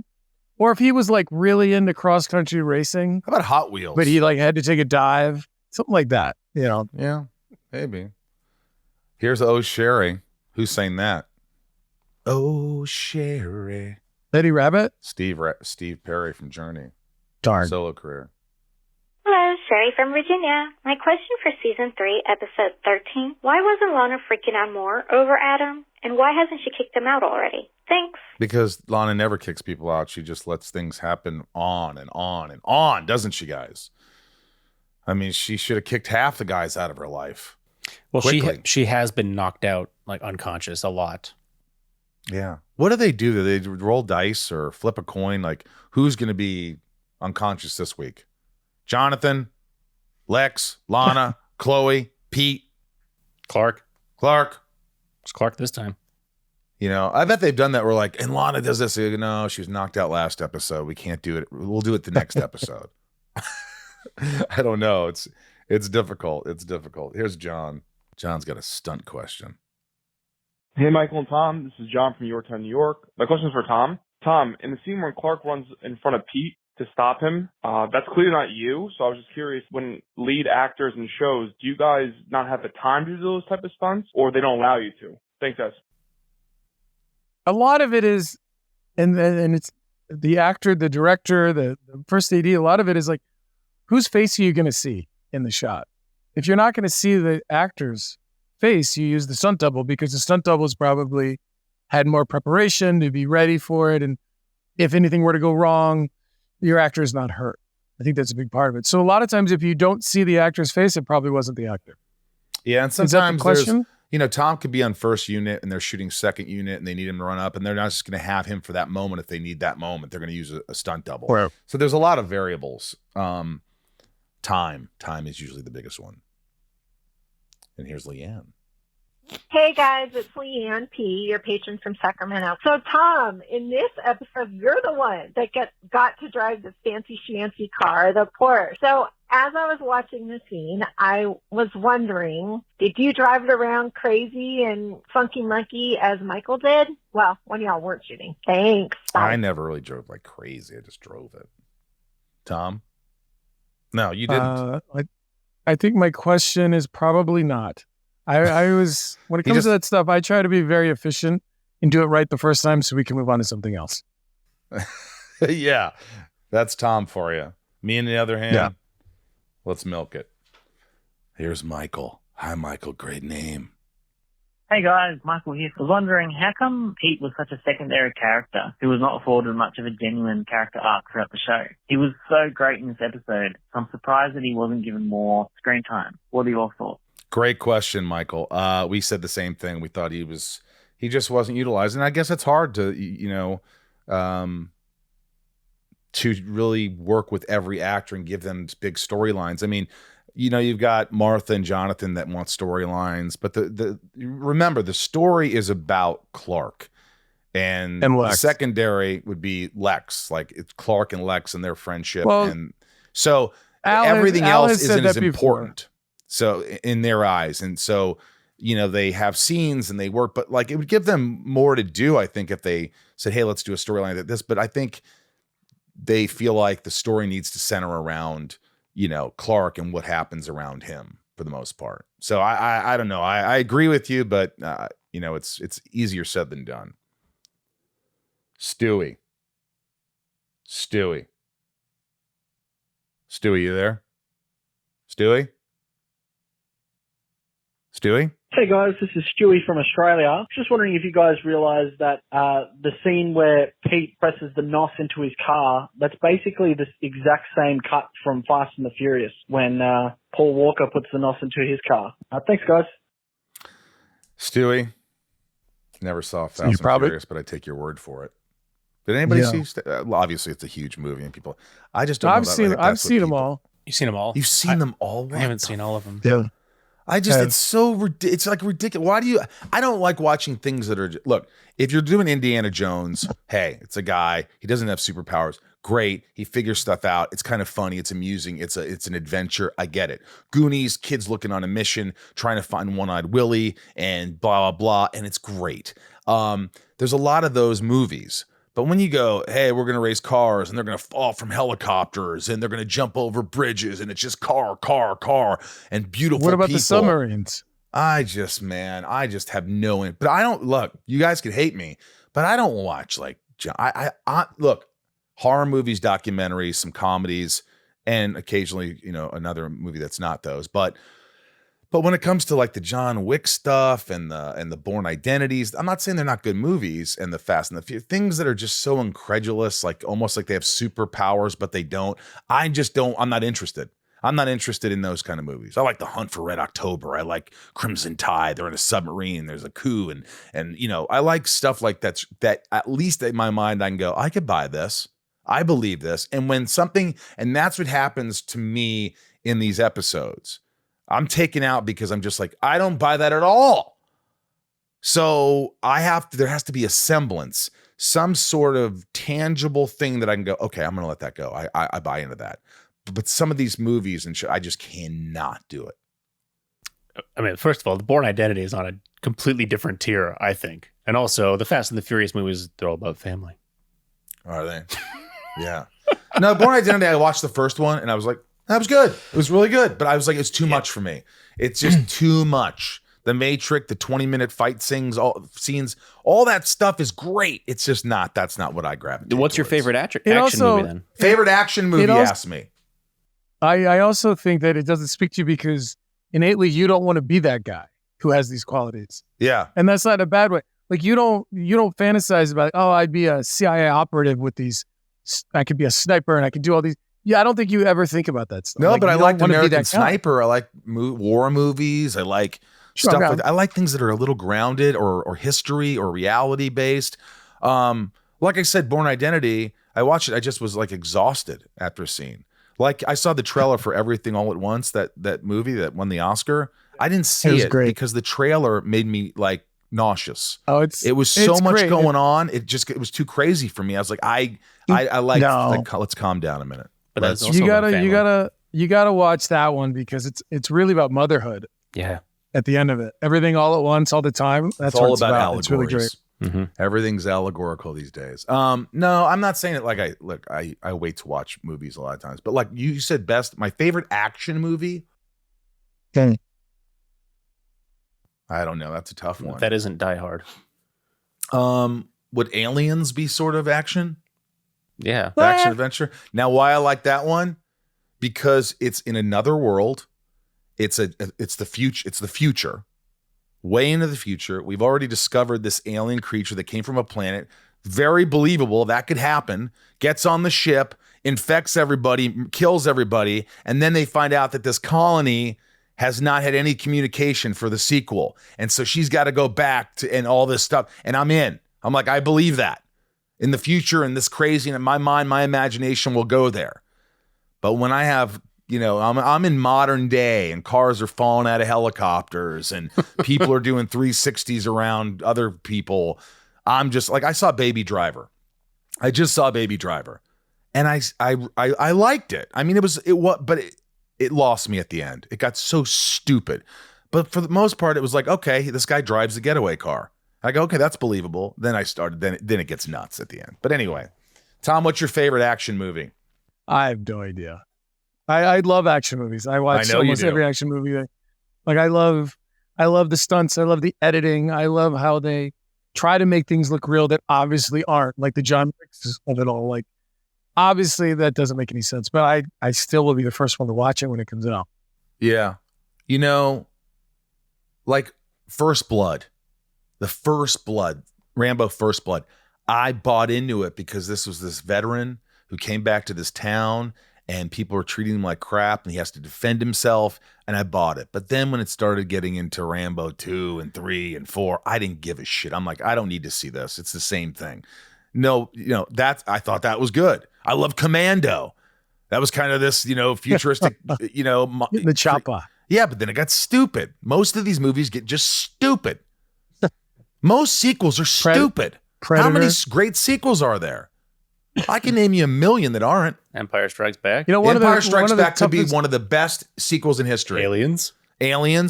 Or if he was like really into cross country racing, How about Hot Wheels? but he like had to take a dive, something like that. You know, Yeah, maybe. Here's Oh Sherry. Who's saying that? Oh Sherry. Eddie Rabbit. Steve Perry from Journey. Darn. Solo career. Hello, Sherry from Virginia. My question for Season 3, Episode 13. Why wasn't Lana freaking out more over Adam? And why hasn't she kicked him out already? Thanks. Because Lana never kicks people out. She just lets things happen on and on and on, doesn't she, guys? I mean, she should have kicked half the guys out of her life. Well, quickly. she has been knocked out, like unconscious, a lot. Yeah. What do? Do they roll dice or flip a coin? Like, who's going to be unconscious this week? Jonathan, Lex, Lana, Chloe, Pete, Clark. Clark. It's Clark this time. You know, I bet they've done that. We're like, and Lana does this. They go, no, she was knocked out last episode. We can't do it. We'll do it the next episode. I don't know. It's difficult. It's difficult. Here's John. John's got a stunt question. Hey, Michael and Tom. This is John from Yorktown, New York. My question is for Tom. Tom, in the scene where Clark runs in front of Pete to stop him, that's clearly not you. So I was just curious, when lead actors in shows, do you guys not have the time to do those type of stunts, or they don't allow you to? Thanks, guys. A lot of it is, and it's the actor, the director, the first AD. A lot of it is like, whose face are you going to see in the shot? If you're not going to see the actor's face, you use the stunt double, because the stunt double has probably had more preparation to be ready for it. And if anything were to go wrong, your actor is not hurt. I think that's a big part of it. So a lot of times, if you don't see the actor's face, it probably wasn't the actor. Yeah, and Is that the sometimes question? Tom could be on first unit and they're shooting second unit and they need him to run up, and they're not just going to have him for that moment. If they need that moment, they're going to use a stunt double. Right. So there's a lot of variables. Time is usually the biggest one. And here's Leanne. Hey guys, it's Leanne P., your patron from Sacramento. So Tom, in this episode, you're the one that got to drive the fancy schmancy car, the Porsche. So as I was watching the scene, I was wondering, did you drive it around crazy and funky monkey as Michael did? Well, when y'all weren't shooting. Thanks. Bye. I never really drove like crazy. I just drove it. Tom? No, you didn't. I think my question is probably not. I was, when it comes to that stuff, I try to be very efficient and do it right the first time so we can move on to something else. Yeah, that's Tom for you. Me, on the other hand, let's milk it. Here's Michael. Hi, Michael. Great name. Hey guys, Michael here. I was wondering, how come Pete was such a secondary character who was not afforded much of a genuine character arc throughout the show? He was so great in this episode. I'm surprised that he wasn't given more screen time. What are your thoughts? Great question, Michael. We said the same thing. We thought he just wasn't utilized. And I guess it's hard to, to really work with every actor and give them big storylines. I mean, you've got Martha and Jonathan that want storylines, but remember, the story is about Clark. And the secondary would be Lex, like it's Clark and Lex and their friendship. Well, and so everything else isn't as important. So in their eyes. And so, they have scenes and they work, but like it would give them more to do, I think, if they said, hey, let's do a storyline like this. But I think they feel like the story needs to center around, Clark and what happens around him for the most part. So I don't know. I agree with you, but it's easier said than done. Stewie, you there? Stewie? Hey guys, this is Stewie from Australia. Just wondering if you guys realise that the scene where Pete presses the NOS into his car, that's basically the exact same cut from Fast and the Furious when Paul Walker puts the NOS into his car. Thanks, guys. Stewie, never saw Fast and Furious, but I take your word for it. Did anybody see? Well, obviously, it's a huge movie, and people. I just don't. I've seen them all. You've seen them all. You've seen them all. I haven't seen all of them. Yeah. It's like ridiculous. I don't like watching things that are, look, if you're doing Indiana Jones, hey, it's a guy, he doesn't have superpowers. Great. He figures stuff out. It's kind of funny. It's amusing. It's an adventure. I get it. Goonies, kids looking on a mission, trying to find One-Eyed Willie and blah, blah, blah. And it's great. There's a lot of those movies, But when you go, hey, we're going to race cars and they're going to fall from helicopters and they're going to jump over bridges and it's just car and beautiful What about people. the submarines? I just have no, but I don't look, you guys could hate me, but I don't watch like, I look, horror movies, documentaries, some comedies, and occasionally, another movie that's not those, but when it comes to like the John Wick stuff and the Bourne Identities, I'm not saying they're not good movies, and the Fast and the Furious, things that are just so incredulous, like almost like they have superpowers, but they don't. I'm not interested. I'm not interested in those kind of movies. I like The Hunt for Red October. I like Crimson Tide. They're in a submarine. There's a coup, and I like stuff like that at least in my mind I can go, I could buy this. I believe this. And and that's what happens to me in these episodes. I'm taken out because I'm just like, I don't buy that at all. So there has to be a semblance, some sort of tangible thing that I can go, okay, I'm going to let that go. I buy into that. But some of these movies and shit, I just cannot do it. I mean, first of all, the Bourne Identity is on a completely different tier, I think. And also, the Fast and the Furious movies, they're all about family. Are they? Yeah. No, Bourne Identity, I watched the first one and I was like, that was good. It was really good. But I was like, it's too much for me. It's just too much. The Matrix, the 20-minute fight scenes, all that stuff is great. It's just that's not what I gravitate What's your towards. favorite action movie then? Favorite action movie, ask me. I also think that it doesn't speak to you because innately you don't want to be that guy who has these qualities. Yeah. And that's not a bad way. Like you don't fantasize about, I'd be a CIA operative with these, I could be a sniper and I could do all these. Yeah, I don't think you ever think about that stuff. No, but I like American guy. Sniper. I like war movies. I like stuff like that. I like things that are a little grounded or history or reality based. Like I said, Bourne Identity, I watched it. I just was like exhausted after a scene. Like I saw the trailer for Everything All at Once, that movie that won the Oscar. I didn't see it because the trailer made me like nauseous. It was so much going on. It was too crazy for me. I was like, I like, let's calm down a minute. But that's also you gotta watch that one because it's really about motherhood. Yeah. At the end of it, Everything All at Once, all the time. That's all what it's about about. allegories. It's really great. Mm-hmm. Everything's allegorical these days. No, I'm not saying it like I wait to watch movies a lot of times, but like you said best, my favorite action movie. Okay. I don't know. That's a tough one. That isn't Die Hard. Would Aliens be sort of action? Yeah. Action adventure. Now, why I like that one? Because it's in another world. It's the future. It's the future. Way into the future. We've already discovered this alien creature that came from a planet. Very believable. That could happen. Gets on the ship, infects everybody, kills everybody, and then they find out that this colony has not had any communication for the sequel. And so she's got to go back to and all this stuff. And I'm in. I'm like, I believe that. In the future and this crazy, and in my mind, my imagination will go there. But when I have, I'm in modern day and cars are falling out of helicopters and people are doing 360s around other people. I'm just like, I saw Baby Driver. I just saw Baby Driver. And I liked it. I mean, it lost me at the end. It got so stupid. But for the most part, it was like, okay, this guy drives the getaway car. I go, okay, that's believable. Then it gets nuts at the end. But anyway, Tom, what's your favorite action movie? I have no idea. I love action movies. I watch almost every action movie. Like I love the stunts. I love the editing. I love how they try to make things look real that obviously aren't, like the John Wicks of it all. Like obviously that doesn't make any sense, but I still will be the first one to watch it when it comes out. Yeah. Like First Blood. The First Blood, Rambo First Blood. I bought into it because this was this veteran who came back to this town and people are treating him like crap and he has to defend himself, and I bought it. But then when it started getting into Rambo 2 and 3 and 4, I didn't give a shit. I'm like, I don't need to see this. It's the same thing. No, I thought that was good. I love Commando. That was kind of this, futuristic, the chopper. Yeah, but then it got stupid. Most of these movies get just stupid. Most sequels are stupid. Predator. How many great sequels are there? I can name you a million that aren't. Empire Strikes Back. Empire Strikes Back could be one of the best sequels in history. Aliens,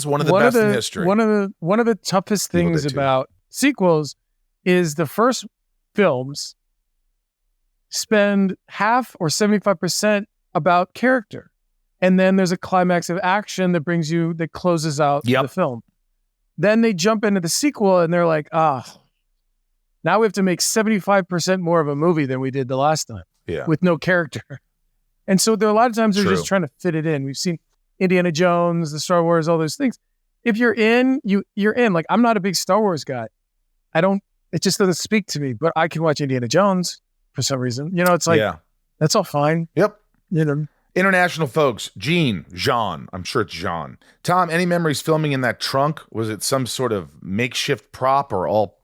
one of the best in history. One of the toughest things about sequels is the first films spend half or 75% about character. And then there's a climax of action that closes out the film. Then they jump into the sequel and they're like, now we have to make 75% more of a movie than we did the last time with no character. And so there are a lot of times they're just trying to fit it in. We've seen Indiana Jones, the Star Wars, all those things. If you're in, you're in. Like, I'm not a big Star Wars guy. It just doesn't speak to me, but I can watch Indiana Jones for some reason. You know, it's like, that's all fine. Yep. You know. International folks, Jean, I'm sure it's Jean. Tom, any memories filming in that trunk? Was it some sort of makeshift prop or all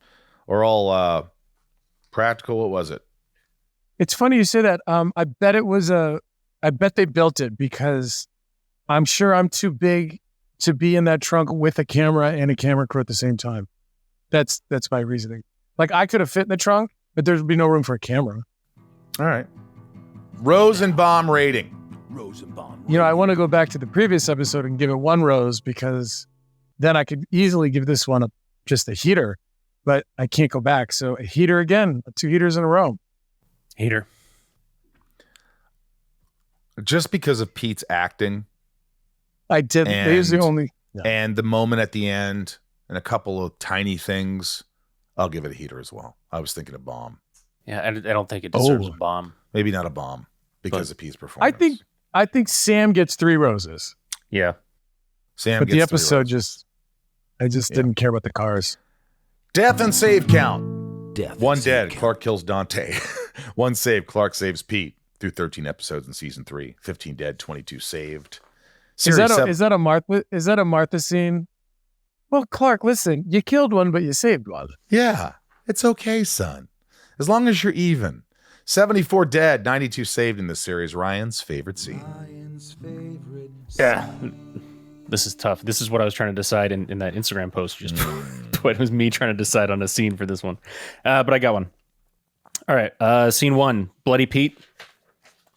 practical? What was it? It's funny you say that. I bet they built it because I'm sure I'm too big to be in that trunk with a camera and a camera crew at the same time. That's my reasoning. Like, I could have fit in the trunk, but there'd be no room for a camera. All right. Rosenbaum rating. You know, I want to go back to the previous episode and give it 1 rose because then I could easily give this one just a heater, but I can't go back. So a heater again, 2 heaters in a row. Heater. Just because of Pete's acting. I did. He was the only. And the moment at the end and a couple of tiny things, I'll give it a heater as well. I was thinking a bomb. Yeah, I don't think it deserves a bomb. Maybe not a bomb because of Pete's performance. I think Sam gets 3 roses. Yeah. Sam gets 3 roses. But the episode I just didn't care about the cars. Death and save count. Death. 1 dead. Clark kills Dante. 1 save. Clark saves Pete through 13 episodes in season 3. 15 dead, 22 saved. Is that a Martha scene? Well, Clark, listen, you killed one, but you saved one. Yeah. It's okay, son. As long as you're even. 74 dead, 92 saved in this series. Ryan's favorite scene. Yeah. This is tough. This is what I was trying to decide in that Instagram post you just put. It was me trying to decide on a scene for this one. But I got one. All right. Scene 1, Bloody Pete.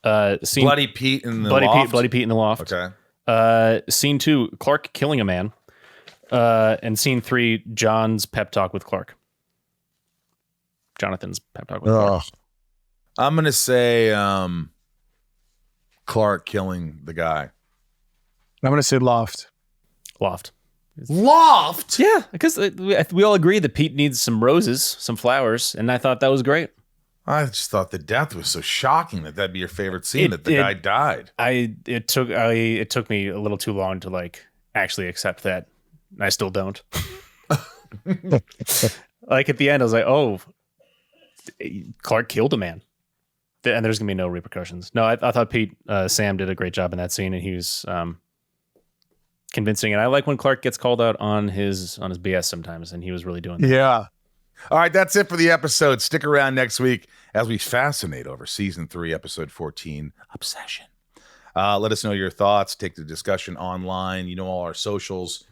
Bloody Pete in the loft? Bloody Pete in the loft. Okay. Scene 2, Clark killing a man. And scene 3, John's pep talk with Clark. Jonathan's pep talk with Clark. I'm going to say Clark killing the guy. I'm going to say Loft. Loft? Yeah, because we all agree that Pete needs some roses, some flowers, and I thought that was great. I just thought the death was so shocking that'd be your favorite scene, that the guy died. It took me a little too long to actually accept that. I still don't. Like at the end, I was like, oh, Clark killed a man. And there's gonna be no repercussions. No, I thought Sam did a great job in that scene, and he was convincing. And I like when Clark gets called out on his BS sometimes, and he was really doing that. Yeah. All right, that's it for the episode. Stick around next week as we fascinate over season 3, episode 14, Obsession. Let us know your thoughts. Take the discussion online. You know, all our socials.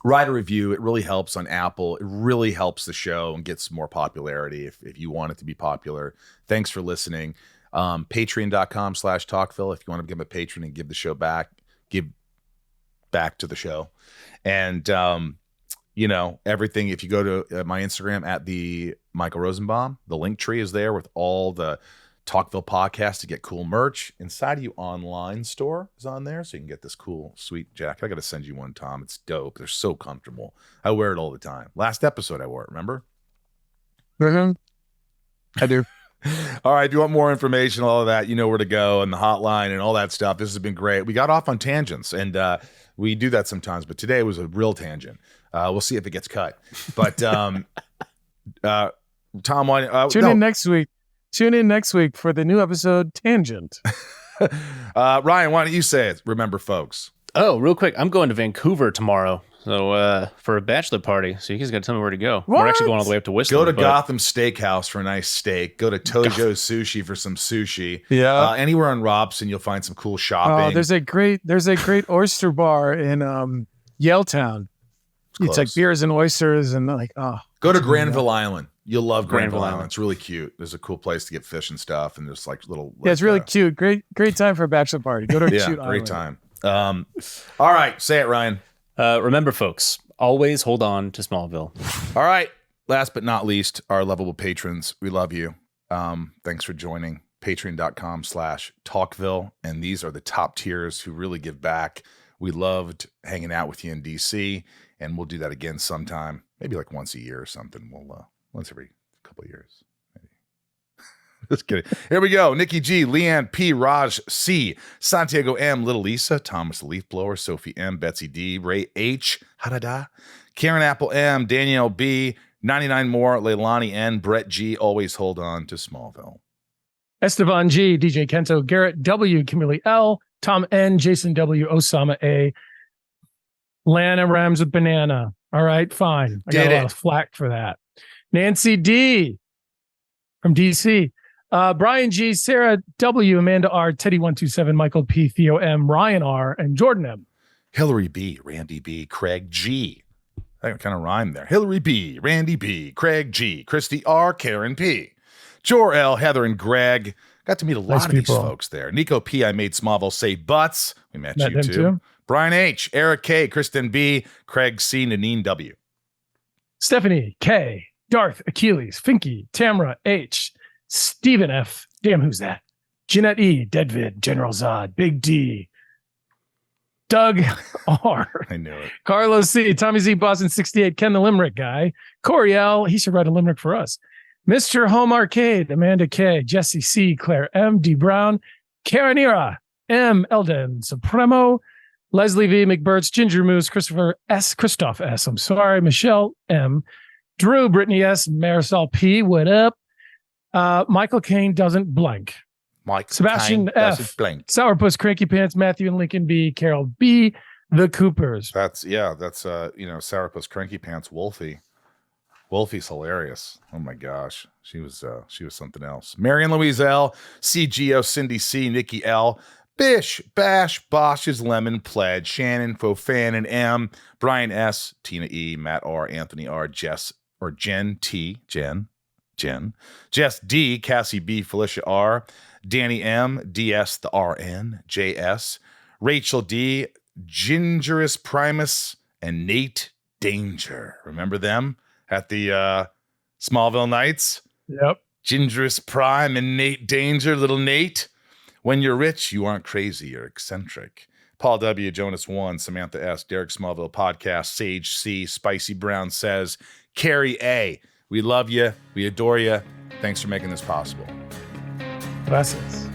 Write a review. It really helps on Apple. It really helps the show and gets more popularity if you want it to be popular. Thanks for listening. Patreon.com/talkville if you want to become a patron and give the show back. Give back to the show. And, you know, everything. If you go to my Instagram at the Michael Rosenbaum, the link tree is there with all the Talkville podcast to get cool merch. Inside of You online store is on there, so you can get this cool, sweet jacket. I got to send you one, Tom. It's dope. They're so comfortable. I wear it all the time. Last episode I wore it, remember? Mm-hmm. I do. All right, if you want more information, all of that, you know where to go, and the hotline and all that stuff. This has been great. We got off on tangents, and we do that sometimes, but today was a real tangent. We'll see if it gets cut. But Tom, Tune in next week. Tune in next week for the new episode, Tangent. Ryan, why don't you say it? Remember, folks. Oh, real quick. I'm going to Vancouver tomorrow. So for a bachelor party. So you guys got to tell me where to go. What? We're actually going all the way up to Whistler. Go to Gotham Steakhouse for a nice steak. Go to Tojo Sushi for some sushi. Yeah. Anywhere on Robson, you'll find some cool shopping. Oh, there's a great oyster bar in Yaletown. It's like beers and oysters and Go to Granville Island. You'll love Granville Island. It's really cute. There's a cool place to get fish and stuff, and there's like little. Yeah, it's really cute. Great time for a bachelor party. Go to a cute island. Great time. All right, say it, Ryan. Remember, folks, always hold on to Smallville. All right. Last but not least, our lovable patrons. We love you. Thanks for joining. Patreon.com/talkville. And these are the top tiers who really give back. We loved hanging out with you in DC, and we'll do that again sometime, maybe like once a year or something. We'll once every couple of years. Just kidding. Here we go. Nikki G, Leanne P, Raj C, Santiago M, Little Lisa, Thomas the Leaf Blower, Sophie M, Betsy D, Ray H, Hadada, Karen Apple M, Danielle B, 99 more, Leilani N, Brett G, always hold on to Smallville. Esteban G, DJ Kento, Garrett W, Kimberly L, Tom N, Jason W, Osama A, Lana rhymes with banana. All right, fine. I got a lot of flack for that. Nancy D from DC. Brian G, Sarah W, Amanda R, Teddy 127, Michael P, Theo M, Ryan R, and Jordan M. Hillary B, Randy B, Craig G. That kind of rhymed there. Hillary B, Randy B, Craig G, Christy R, Karen P, Jor L, Heather, and Greg. Got to meet a lot of these folks there. Nico P, I made Smallville say butts. We met you too. Brian H, Eric K, Kristen B, Craig C, Nanine W. Stephanie K, Darth Achilles, Finky, Tamra H, Stephen F. Damn, who's that? Jeanette E. Deadvid, General Zod, Big D. Doug R. I knew it. Carlos C. Tommy Z. Boston 68. Ken the Limerick guy. Corey L. He should write a limerick for us. Mr. Home Arcade. Amanda K. Jesse C. Claire M. D. Brown. Karen Ira. M. Eldon. Supremo. Leslie V. McBurts. Ginger Moose. Christopher S. Christoph S. I'm sorry. Michelle M. Drew. Brittany S. Marisol P. What up? Michael Kane doesn't blank. Sebastian F. Blank. Sourpuss, Cranky Pants, Matthew and Lincoln B. Carol B. The Coopers. That's Sourpuss, Cranky Pants, Wolfie. Wolfie's hilarious. Oh my gosh, she was something else. Marion Louise L. CGO, Cindy C. Nikki L. Bish, Bash, Bosch's Lemon, Pledge, Shannon, Fofan and M. Brian S. Tina E. Matt R. Anthony R. Jess or Jen T. Jen, Jess D, Cassie B, Felicia R, Danny M, DS the RN, JS, Rachel D, Gingerus Primus, and Nate Danger. Remember them at the Smallville nights? Yep. Gingerus Prime and Nate Danger, little Nate. When you're rich, you aren't crazy, you're eccentric. Paul W, Jonas 1, Samantha S, Derek Smallville Podcast, Sage C, Spicy Brown Says, Carrie A. We love you. We adore you. Thanks for making this possible. Gracias.